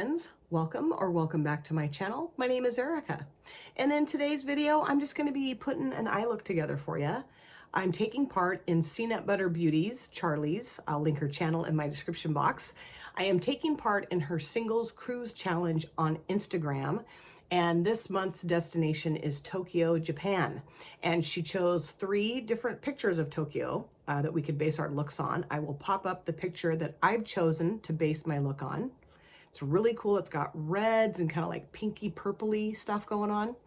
friends, welcome back to my channel. My name is Erica, and in today's video I'm just going to be putting an eye look together for you. I'm taking part in Peanut Butter Beauty's, Charlie's, I'll link her channel in my description box. I am taking part in her singles cruise challenge on Instagram, and this month's destination is Tokyo, Japan. And she chose 3 different pictures of Tokyo that we could base our looks on. I will pop up the picture that I've chosen to base my look on. It's really cool. It's got reds and kind of like pinky purpley stuff going on.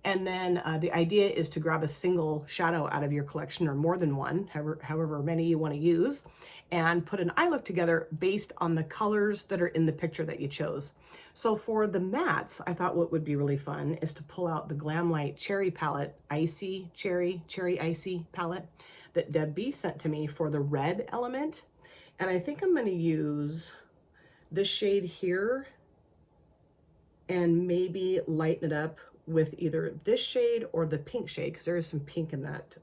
And then the idea is to grab a single shadow out of your collection, or more than one, however many you want to use, and put an eye look together based on the colors that are in the picture that you chose. So for the mattes, I thought what would be really fun is to pull out the Glamlite Cherry Palette, Icy Cherry Icy Palette that Deb B sent to me for the red element. And I think I'm going to use this shade here and maybe lighten it up with either this shade or the pink shade, because there is some pink in that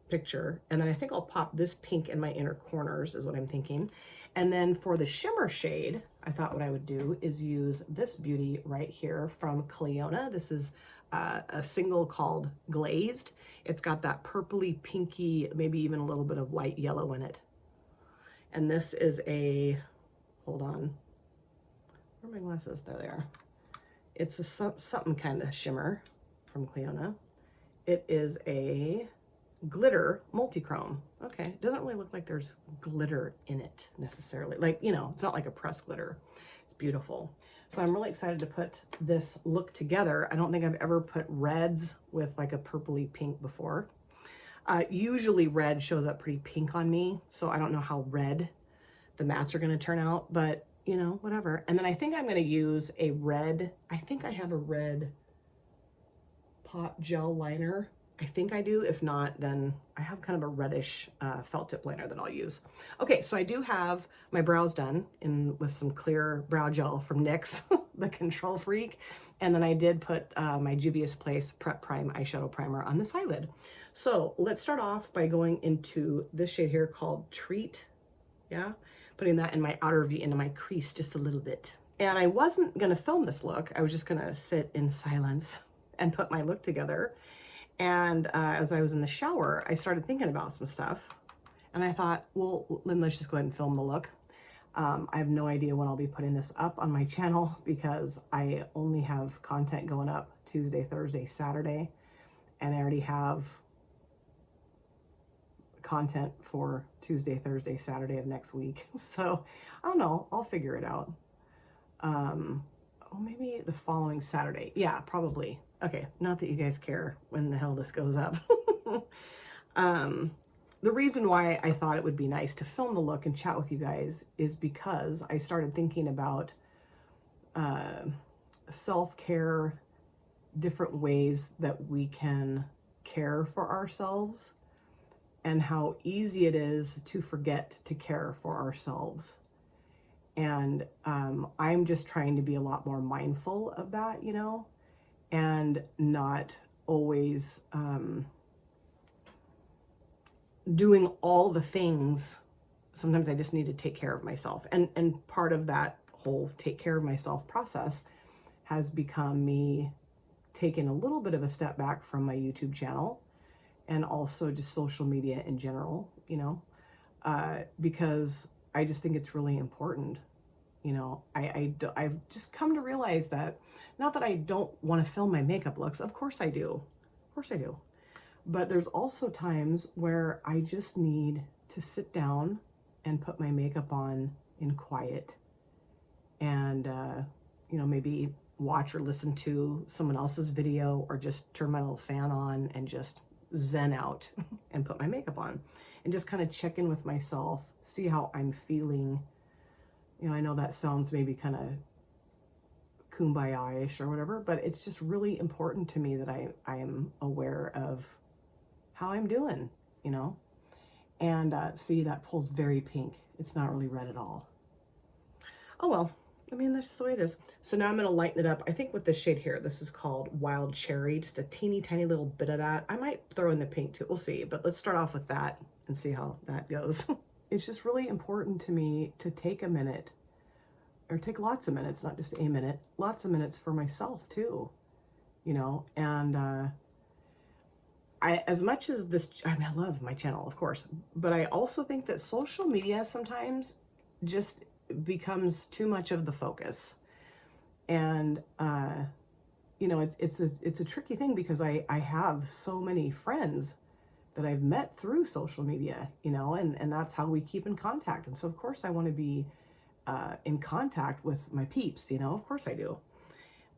picture. And then I think I'll pop this pink in my inner corners is what I'm thinking. And then for the shimmer shade, I thought what I would do is use this beauty right here from Clionadh. This is a single called Glazed. It's got that purpley pinky, maybe even a little bit of light yellow in it. And this is a, hold on, where are my glasses? There they are. It's a something kind of shimmer from Clionadh. It is a glitter multi-chrome. Okay, it doesn't really look like there's glitter in it necessarily. Like, you know, it's not like a pressed glitter. It's beautiful. So I'm really excited to put this look together. I don't think I've ever put reds with like a purpley pink before. Usually red shows up pretty pink on me, so I don't know how red the mattes are going to turn out, but you know, whatever. And then I think I'm going to use a red, I think I have a red pot gel liner. I think I do. If not, then I have kind of a reddish felt tip liner that I'll use. Okay, so I do have my brows done with some clear brow gel from NYX, the Control Freak. And then I did put my Juvia's Place Prep Prime eyeshadow primer on this eyelid. So let's start off by going into this shade here called Treat. Yeah, putting that in my outer V into my crease just a little bit. And I wasn't going to film this look. I was just going to sit in silence and put my look together. And as I was in the shower, I started thinking about some stuff. And I thought, well, then let's just go ahead and film the look. I have no idea when I'll be putting this up on my channel because I only have content going up Tuesday, Thursday, Saturday. And I already have content for Tuesday, Thursday, Saturday of next week. So I don't know, I'll figure it out. Oh, maybe the following Saturday. Yeah, probably. Okay, not that you guys care when the hell this goes up. The reason why I thought it would be nice to film the look and chat with you guys is because I started thinking about self-care, different ways that we can care for ourselves, and how easy it is to forget to care for ourselves. And I'm just trying to be a lot more mindful of that, you know, and not always doing all the things. Sometimes I just need to take care of myself. And part of that whole take care of myself process has become me taking a little bit of a step back from my YouTube channel and also just social media in general, you know, because I just think it's really important. You know, I've just come to realize that, not that I don't want to film my makeup looks, of course I do, but there's also times where I just need to sit down and put my makeup on in quiet and, you know, maybe watch or listen to someone else's video, or just turn my little fan on and just zen out and put my makeup on and just kind of check in with myself, see how I'm feeling. You know, I know that sounds maybe kind of kumbaya-ish or whatever, but it's just really important to me that I am aware of how I'm doing, you know. And see, that pulls very pink. It's not really red at all. Oh well, I mean, that's just the way it is. So now I'm going to lighten it up. I think with this shade here, this is called Wild Cherry, just a teeny tiny little bit of that. I might throw in the pink too, we'll see, but let's start off with that and see how that goes. It's just really important to me to take a minute or take lots of minutes, not just a minute, lots of minutes for myself too, you know. And as much as this, I mean, I love my channel, of course, but I also think that social media sometimes just becomes too much of the focus. And you know, it's a tricky thing, because I have so many friends that I've met through social media, you know, and that's how we keep in contact. And so of course I want to be in contact with my peeps, you know, of course I do.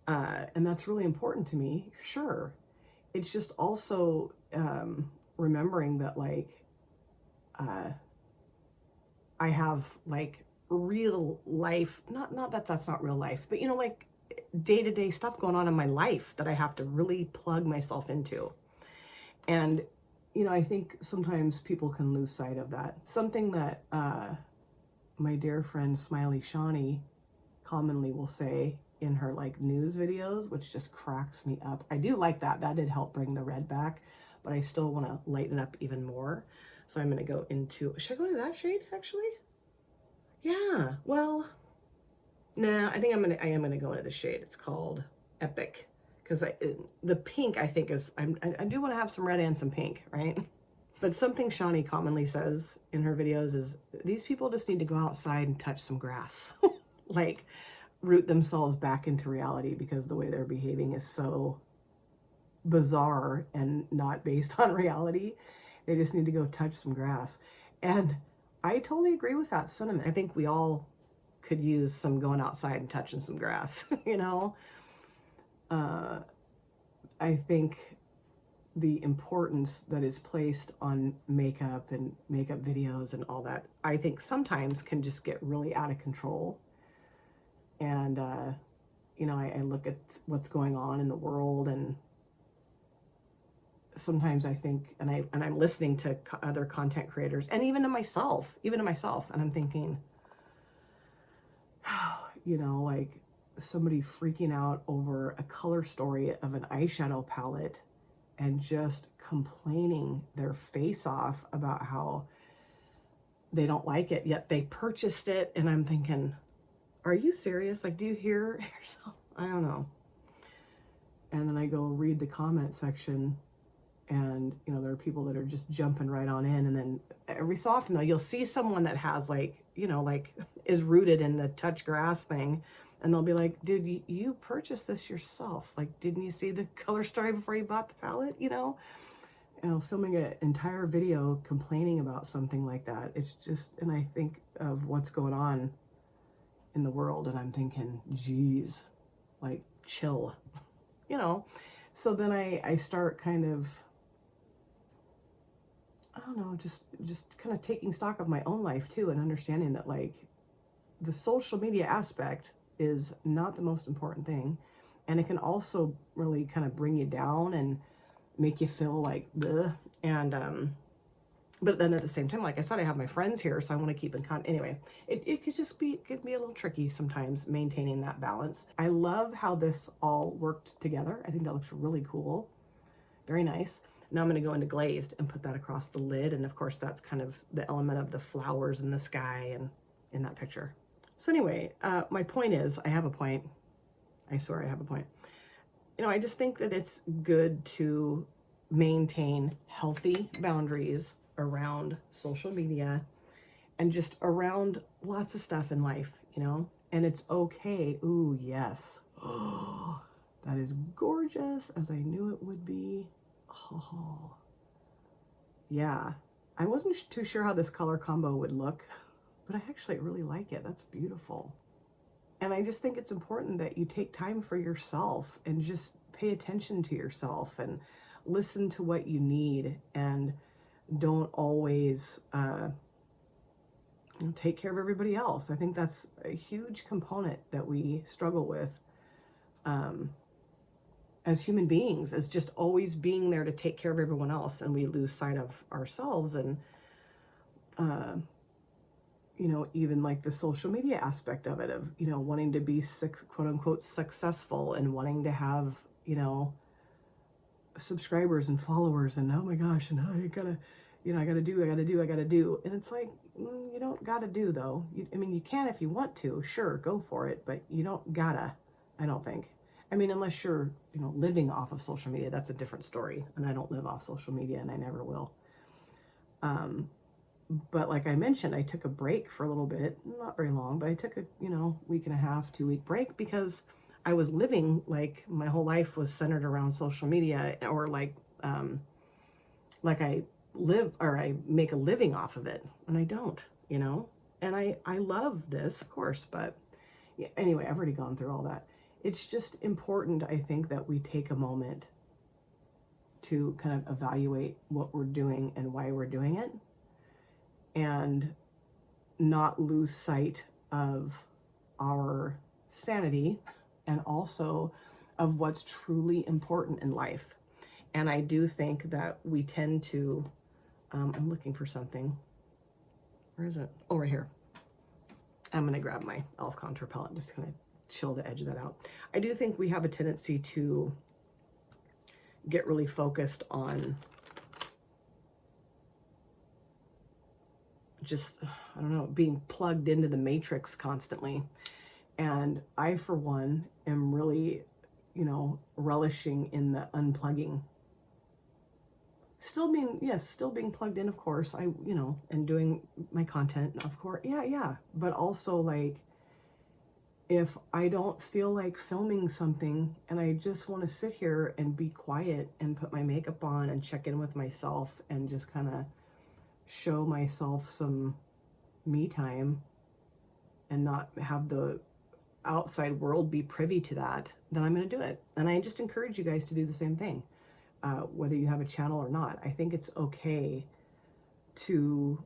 And that's really important to me, sure. It's just also remembering that, like, I have like real life, not that that's not real life, but you know, like day-to-day stuff going on in my life that I have to really plug myself into. And you know, I think sometimes people can lose sight of that. Something that my dear friend Smiley Shawnee commonly will say in her like news videos, which just cracks me up. I do like that. That did help bring the red back, but I still want to lighten it up even more. So I'm going to go into, should I go into that shade actually? Yeah, well, nah, I think I am gonna go into the shade. It's called Epic, because the pink, I think, is, I do want to have some red and some pink, right? But something Shawnee commonly says in her videos is, these people just need to go outside and touch some grass. Like, root themselves back into reality, because the way they're behaving is so bizarre and not based on reality. They just need to go touch some grass. And I totally agree with that sentiment. I think we all could use some going outside and touching some grass, you know? I think the importance that is placed on makeup and makeup videos and all that, I think sometimes can just get really out of control. And, you know, I look at what's going on in the world, and sometimes I think, and I'm listening to other content creators, and even to myself, and I'm thinking, you know, like somebody freaking out over a color story of an eyeshadow palette and just complaining their face off about how they don't like it, yet they purchased it. And I'm thinking, are you serious? Like, do you hear yourself? I don't know. And then I go read the comment section, and you know, there are people that are just jumping right on in. And then every so often though, you'll see someone that has like, you know, like is rooted in the touch grass thing, and they'll be like, dude, you purchased this yourself. Like, didn't you see the color story before you bought the palette? You know, filming an entire video complaining about something like that. It's just, and I think of what's going on in the world, and I'm thinking, geez, like, chill, you know? So then I start kind of, I don't know, just kind of taking stock of my own life too, and understanding that like the social media aspect is not the most important thing. And it can also really kind of bring you down and make you feel like bleh. And but then at the same time, like I said, I have my friends here, so I want to keep in contact. Anyway, it could be a little tricky sometimes maintaining that balance. I love how this all worked together. I think that looks really cool. Very nice. Now I'm going to go into glazed and put that across the lid. And of course, that's kind of the element of the flowers in the sky and in that picture. So anyway, my point is, I have a point. I swear I have a point. You know, I just think that it's good to maintain healthy boundaries around social media and just around lots of stuff in life, you know, and it's okay. Ooh, yes. Oh, that is gorgeous, as I knew it would be. Oh, yeah. I wasn't too sure how this color combo would look, but I actually really like it. That's beautiful. And I just think it's important that you take time for yourself and just pay attention to yourself and listen to what you need, and don't always you know, take care of everybody else. I think that's a huge component that we struggle with as human beings, as just always being there to take care of everyone else, and we lose sight of ourselves. And you know, even like the social media aspect of it, of, you know, wanting to be quote unquote successful, and wanting to have, you know, subscribers and followers, and oh my gosh, and oh, you gotta, you know, I gotta do. And it's like, you don't gotta do though. I mean, you can if you want to, sure, go for it, but you don't gotta, I don't think. I mean, unless you're, you know, living off of social media, that's a different story. And I don't live off social media and I never will. But like I mentioned, I took a break for a little bit, not very long, but I took a, you know, week and a half, 2-week break because I was living like my whole life was centered around social media, or like I live or I make a living off of it, and I don't, you know. And I love this, of course, but yeah, anyway, I've already gone through all that. It's just important, I think, that we take a moment to kind of evaluate what we're doing and why we're doing it, and not lose sight of our sanity and also of what's truly important in life. And I do think that we tend to, I'm looking for something. Where is it? Oh, right here. I'm going to grab my e.l.f. contour palette, just kind of chill the edge of that out. I do think we have a tendency to get really focused on just, I don't know, being plugged into the matrix constantly. And I, for one, am really, you know, relishing in the unplugging. Still being plugged in, of course, you know, and doing my content, of course, yeah. But also, like, if I don't feel like filming something and I just want to sit here and be quiet and put my makeup on and check in with myself and just kind of show myself some me time and not have the outside world be privy to that, then I'm going to do it. And I just encourage you guys to do the same thing, whether you have a channel or not. I think it's okay to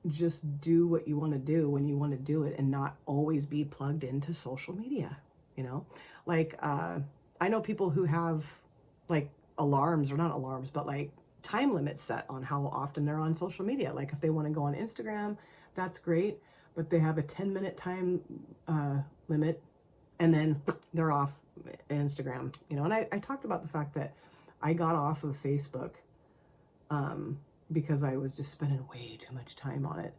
just do what you want to do when you want to do it and not always be plugged into social media, you know? Like, I know people who have like alarms, or not alarms, but like time limits set on how often they're on social media. Like if they want to go on Instagram, that's great, but they have a 10-minute time limit, and then they're off Instagram, you know. And I talked about the fact that I got off of Facebook because I was just spending way too much time on it.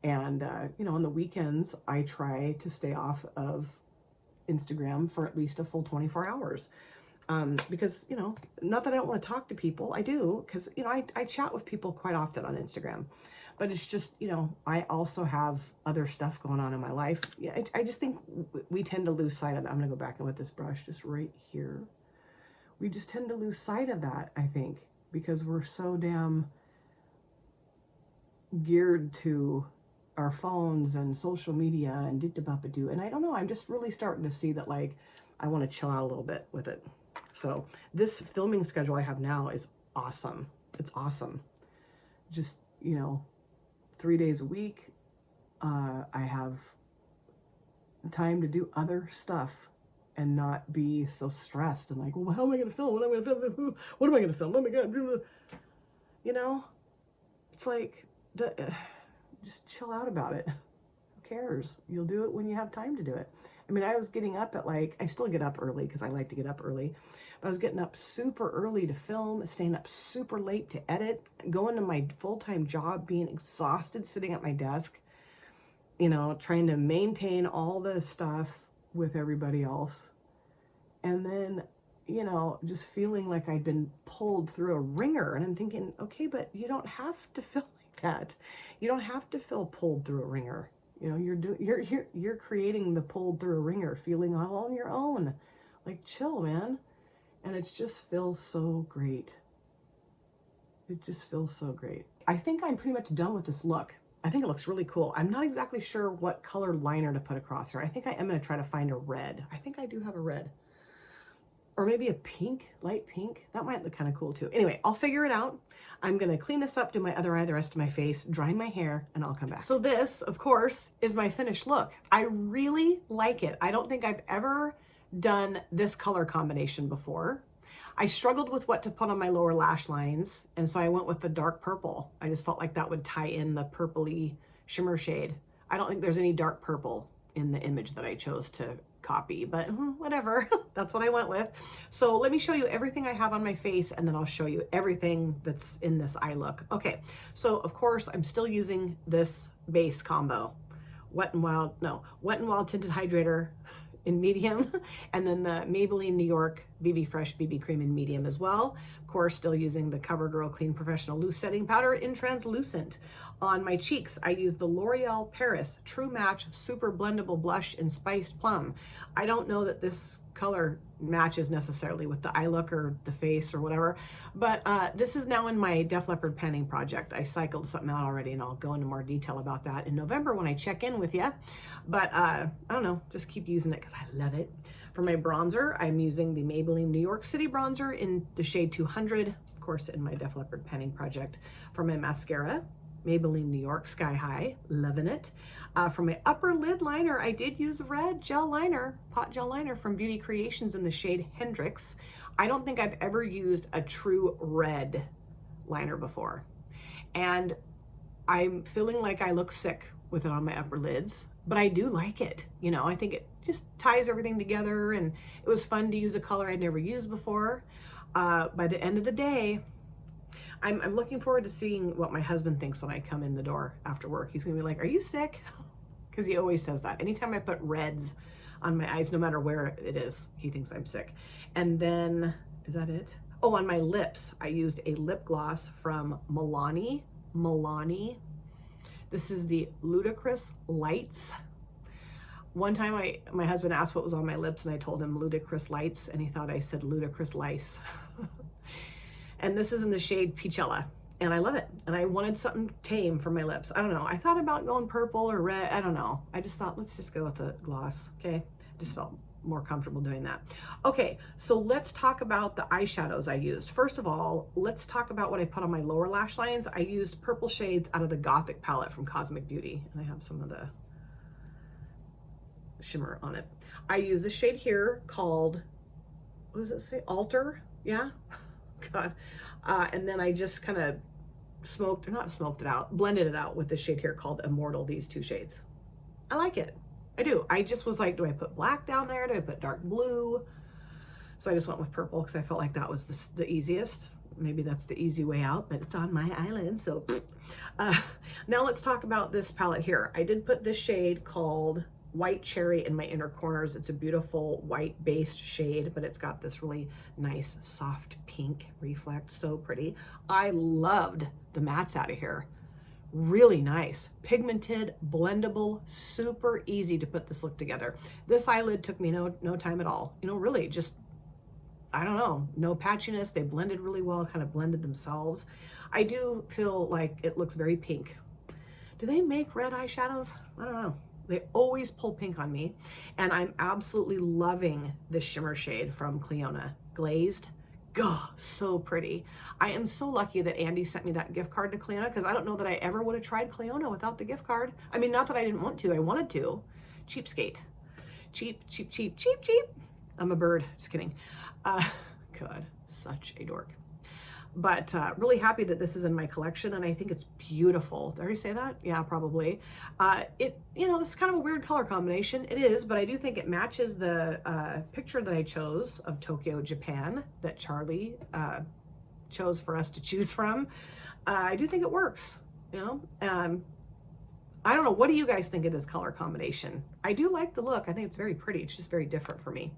And, you know, on the weekends, I try to stay off of Instagram for at least a full 24 hours. Because, you know, not that I don't want to talk to people, I do, because, you know, I chat with people quite often on Instagram, but it's just, you know, I also have other stuff going on in my life. Yeah, I just think we tend to lose sight of that. I'm going to go back in with this brush just right here. We just tend to lose sight of that, I think, because we're so damn geared to our phones and social media and did-da-bop-a-doo. And I don't know, I'm just really starting to see that, like, I want to chill out a little bit with it. So this filming schedule I have now is awesome. It's awesome. Just, you know, 3 days a week. I have time to do other stuff and not be so stressed and like, well, how am I going to film? What am I going to film? What am I going to film? Oh my God. You know, it's like, just chill out about it. Who cares? You'll do it when you have time to do it. I mean, I was getting up at like, I still get up early because I like to get up early. But I was getting up super early to film, staying up super late to edit, going to my full-time job, being exhausted, sitting at my desk, you know, trying to maintain all the stuff with everybody else. And then, you know, just feeling like I'd been pulled through a ringer. And I'm thinking, okay, but you don't have to feel like that. You don't have to feel pulled through a ringer. You know, you're creating the pulled through a ringer feeling all on your own. Like, chill, man. And it just feels so great. It just feels so great. I think I'm pretty much done with this look. I think it looks really cool. I'm not exactly sure what color liner to put across her. I think I am going to try to find a red. I think I do have a red. Or maybe a pink, light pink. That might look kind of cool too. Anyway, I'll figure it out. I'm going to clean this up, do my other eye, the rest of my face, dry my hair, and I'll come back. So this, of course, is my finished look. I really like it. I don't think I've ever done this color combination before. I struggled with what to put on my lower lash lines, and so I went with the dark purple. I just felt like that would tie in the purpley shimmer shade. I don't think there's any dark purple in the image that I chose to copy, but whatever. That's what I went with. So let me show you everything I have on my face, and then I'll show you everything that's in this eye look. Okay, so of course I'm still using this base combo. Wet n Wild Tinted Hydrator in medium, and then the Maybelline New York BB Fresh BB Cream in medium as well. Of course, still using the CoverGirl Clean Professional Loose Setting Powder in translucent. On my cheeks, I use the L'Oreal Paris True Match Super Blendable Blush in Spiced Plum. I don't know that this color matches necessarily with the eye look or the face or whatever, but this is now in my Def Leppard panning project. I cycled something out already, and I'll go into more detail about that in November when I check in with you. But I don't know, just keep using it because I love it. For my bronzer, I'm using the Maybelline New York City bronzer in the shade 200, of course in my Def Leppard panning project. For my mascara, Maybelline New York Sky High, loving it. For my upper lid liner, I did use a red gel liner, pot gel liner from Beauty Creations in the shade Hendrix. I don't think I've ever used a true red liner before. And I'm feeling like I look sick with it on my upper lids, but I do like it. You know, I think it just ties everything together, and it was fun to use a color I'd never used before. By the end of the day, I'm looking forward to seeing what my husband thinks when I come in the door after work. He's gonna be like, "Are you sick?" Because he always says that. Anytime I put reds on my eyes, no matter where it is, he thinks I'm sick. And then, is that it? Oh, on my lips, I used a lip gloss from Milani. This is the Ludicrous Lights. One time my husband asked what was on my lips, and I told him Ludicrous Lights, and he thought I said ludicrous lice. And this is in the shade Peachella, and I love it. And I wanted something tame for my lips. I don't know. I thought about going purple or red. I don't know. I just thought, let's just go with the gloss, okay? Just felt more comfortable doing that. Okay, so let's talk about the eyeshadows I used. First of all, let's talk about what I put on my lower lash lines. I used purple shades out of the Gothic palette from Cosmic Beauty, and I have some of the shimmer on it. I use a shade here called, what does it say? Altar? Yeah? God. And then I just kind of blended it out with this shade here called Immortal, these two shades. I like it. I do. I just was like, do I put black down there? Do I put dark blue? So I just went with purple because I felt like that was the easiest. Maybe that's the easy way out, but it's on my eyelid, so. Now let's talk about this palette here. I did put this shade called White Cherry in my inner corners. It's a beautiful white based shade, but it's got this really nice soft pink reflect, so pretty. I loved the mattes out of here. Really nice, pigmented, blendable, super easy to put this look together. This eyelid took me no time at all. You know, really just, I don't know, no patchiness. They blended really well, kind of blended themselves. I do feel like it looks very pink. Do they make red eyeshadows? I don't know. They always pull pink on me, and I'm absolutely loving this shimmer shade from Clionadh, Glazed. God, so pretty. I am so lucky that Andy sent me that gift card to Clionadh, because I don't know that I ever would have tried Clionadh without the gift card. I mean, not that I didn't want to, I wanted to. Cheapskate. Cheap. I'm a bird, just kidding. God, such a dork. But really happy that this is in my collection, and I think it's beautiful. Did I already say that? Yeah, probably. You know, it's kind of a weird color combination. It is, but I do think it matches the picture that I chose of Tokyo, Japan, that Charlie chose for us to choose from. I do think it works, you know. I don't know, what do you guys think of this color combination? I do like the look. I think it's very pretty. It's just very different for me.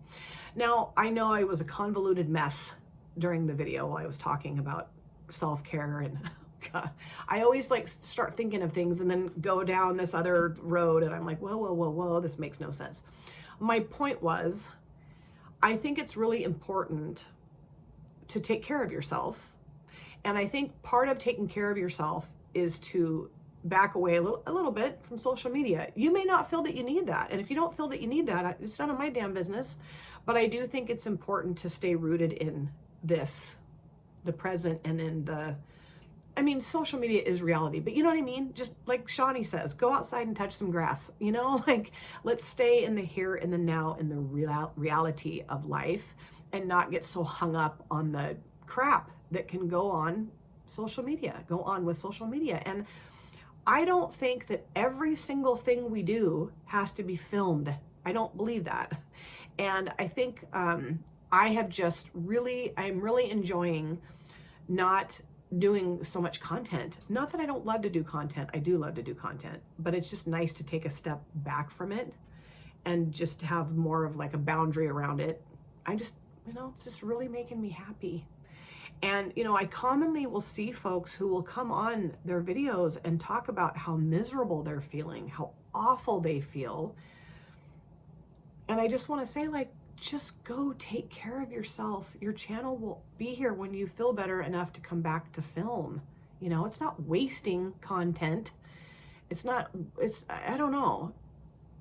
Now, I know I was a convoluted mess during the video while I was talking about self-care, and God, I always like start thinking of things and then go down this other road, and I'm like, whoa, this makes no sense. My point was, I think it's really important to take care of yourself, and I think part of taking care of yourself is to back away a little bit from social media. You may not feel that you need that, and if you don't feel that you need that, it's none of my damn business, but I do think it's important to stay rooted in the present, and in I mean, social media is reality, but you know what I mean? Just like Shawnee says, go outside and touch some grass, you know, like let's stay in the here and the now, in the reality of life, and not get so hung up on the crap that can go on with social media. And I don't think that every single thing we do has to be filmed. I don't believe that. And I think I'm really enjoying not doing so much content. Not that I don't love to do content. I do love to do content, but it's just nice to take a step back from it and just have more of like a boundary around it. It's just really making me happy. And, I commonly will see folks who will come on their videos and talk about how miserable they're feeling, how awful they feel. And I just want to say, like, just go take care of yourself. Your channel will be here when you feel better enough to come back to film. It's not wasting content. I don't know.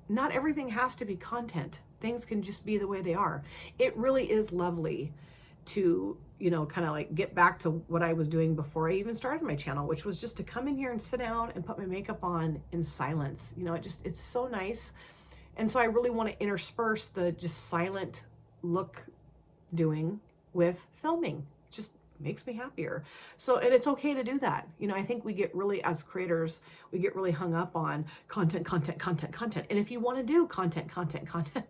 Not everything has to be content. Things can just be the way they are. It really is lovely to, kind of like get back to what I was doing before I even started my channel, which was just to come in here and sit down and put my makeup on in silence. It's so nice. And so I really want to intersperse the just silent look doing with filming. Just makes me happier. So, and it's okay to do that. I think we get really, as creators, we get really hung up on content. And if you want to do content,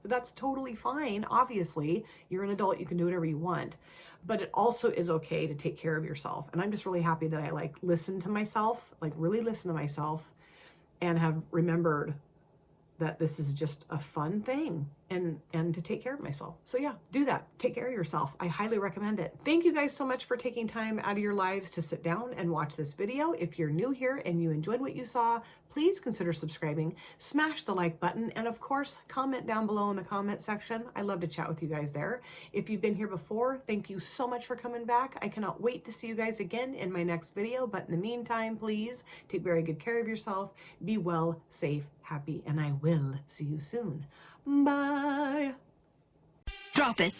that's totally fine. Obviously, you're an adult, you can do whatever you want. But it also is okay to take care of yourself. And I'm just really happy that I listen to myself, really listen to myself, and have remembered that this is just a fun thing and to take care of myself. So yeah, do that. Take care of yourself. I highly recommend it. Thank you guys so much for taking time out of your lives to sit down and watch this video. If you're new here and you enjoyed what you saw, please consider subscribing, smash the like button, and of course, comment down below in the comment section. I love to chat with you guys there. If you've been here before, thank you so much for coming back. I cannot wait to see you guys again in my next video. But in the meantime, please take very good care of yourself. Be well, safe, happy, and I will see you soon. Bye. Drop it.